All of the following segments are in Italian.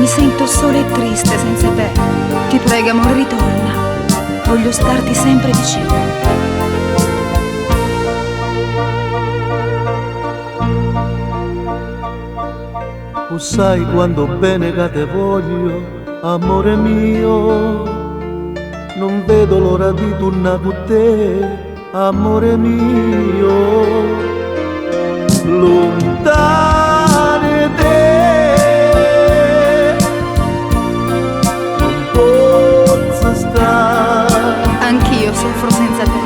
Mi sento sola e triste senza te. Ti prego, amore, ritorna. Voglio starti sempre vicino. Tu sai quanto bene che te voglio, amore mio. Non vedo l'ora di tornare con te, amore mio. Lontane te, non posso stare. Anch'io soffro senza te.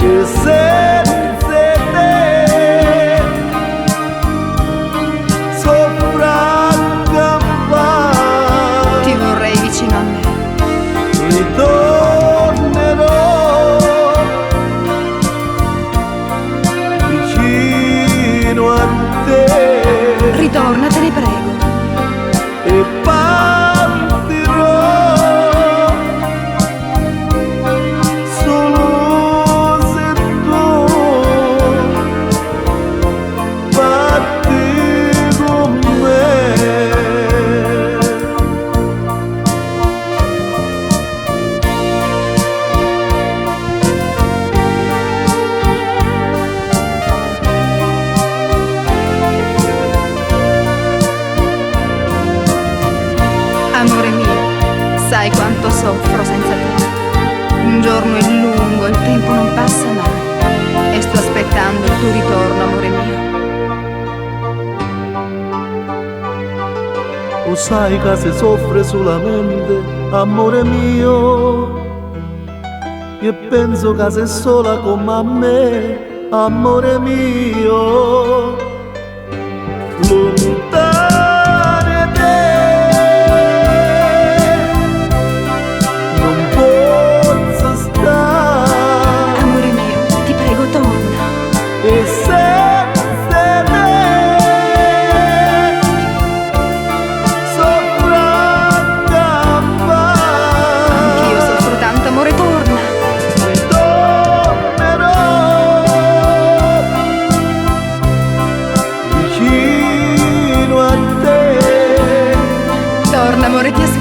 E senza te soffro a campare. Ti vorrei vicino a me. Ritornerò vicino a te. Ritorna, te ne prego. E partirò solo se tu parti con me. Amore mio, sai quanto soffro senza te. Un giorno è lungo, il tempo non passa mai. E sto aspettando il tuo ritorno, amore mio. O sai che se soffre solamente, amore mio. E penso che sei sola come a me, amore mio. Lontane te, non posso stare. Amore mio, ti prego, torna. E senza te soffro a campare. Anch'io soffro tanto, amore, torna. Ritornerò vicino a te. Torna, amore, ti aspetto.